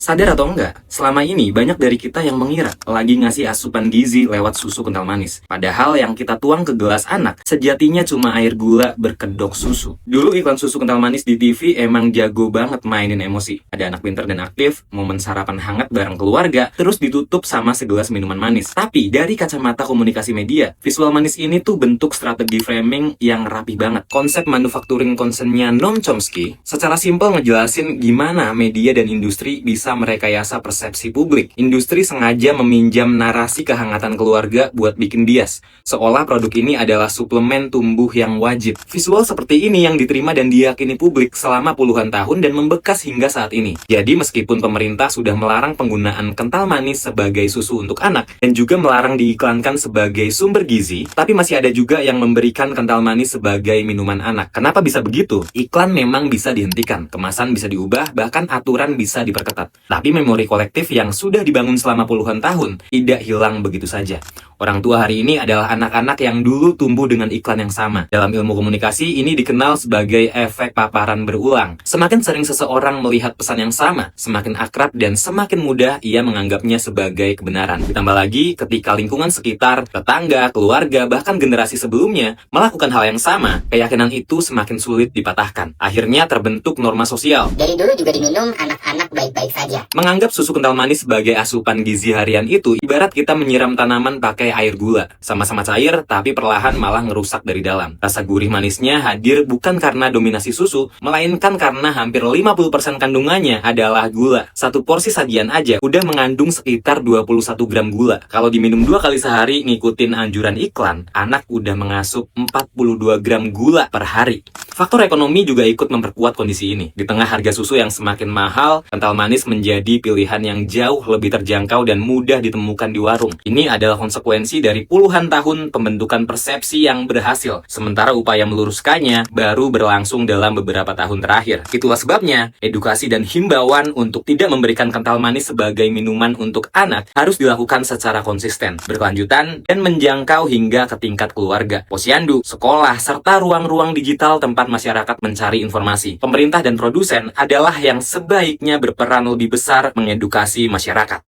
Sadar atau enggak, selama ini banyak dari kita yang mengira lagi ngasih asupan gizi lewat susu kental manis. Padahal yang kita tuang ke gelas anak sejatinya cuma air gula berkedok susu. Dulu iklan susu kental manis di TV emang jago banget mainin emosi. Ada anak pinter dan aktif, momen sarapan hangat bareng keluarga, terus ditutup sama segelas minuman manis. Tapi dari kacamata komunikasi media, visual manis ini tuh bentuk strategi framing yang rapi banget. Konsep manufacturing concernnya Noam Chomsky secara simpel ngejelasin gimana media dan industri bisa merekayasa persepsi publik. Industri sengaja meminjam narasi kehangatan keluarga buat bikin bias, seolah produk ini adalah suplemen tumbuh yang wajib. Visual seperti ini yang diterima dan diyakini publik selama puluhan tahun dan membekas hingga saat ini. Jadi meskipun pemerintah sudah melarang penggunaan kental manis sebagai susu untuk anak dan juga melarang diiklankan sebagai sumber gizi, tapi masih ada juga yang memberikan kental manis sebagai minuman anak. Kenapa bisa begitu? Iklan memang bisa dihentikan, kemasan bisa diubah, bahkan aturan bisa diperketat. Tapi memori kolektif yang sudah dibangun selama puluhan tahun tidak hilang begitu saja. Orang tua hari ini adalah anak-anak yang dulu tumbuh dengan iklan yang sama. Dalam ilmu komunikasi, ini dikenal sebagai efek paparan berulang. Semakin sering seseorang melihat pesan yang sama, semakin akrab dan semakin mudah ia menganggapnya sebagai kebenaran. Ditambah lagi, ketika lingkungan sekitar, tetangga, keluarga, bahkan generasi sebelumnya melakukan hal yang sama, keyakinan itu semakin sulit dipatahkan. Akhirnya terbentuk norma sosial. Dari dulu juga diminum anak-anak baik-baik saja. Menganggap susu kental manis sebagai asupan gizi harian itu ibarat kita menyiram tanaman pakai air gula. Sama-sama cair, tapi perlahan malah ngerusak dari dalam. Rasa gurih manisnya hadir bukan karena dominasi susu, melainkan karena hampir 50% kandungannya adalah gula. Satu porsi sajian aja udah mengandung sekitar 21 gram gula. Kalau diminum 2 kali sehari ngikutin anjuran iklan, anak udah mengasup 42 gram gula per hari. Faktor ekonomi juga ikut memperkuat kondisi ini. Di tengah harga susu yang semakin mahal, kental manis menjadi pilihan yang jauh lebih terjangkau dan mudah ditemukan di warung. Ini adalah konsekuensi dari puluhan tahun pembentukan persepsi yang berhasil, sementara upaya meluruskannya baru berlangsung dalam beberapa tahun terakhir. Itulah sebabnya, edukasi dan himbauan untuk tidak memberikan kental manis sebagai minuman untuk anak harus dilakukan secara konsisten, berkelanjutan, dan menjangkau hingga ke tingkat keluarga, posyandu, sekolah, serta ruang-ruang digital tempat masyarakat mencari informasi. Pemerintah dan produsen adalah yang sebaiknya berperan lebih besar mengedukasi masyarakat.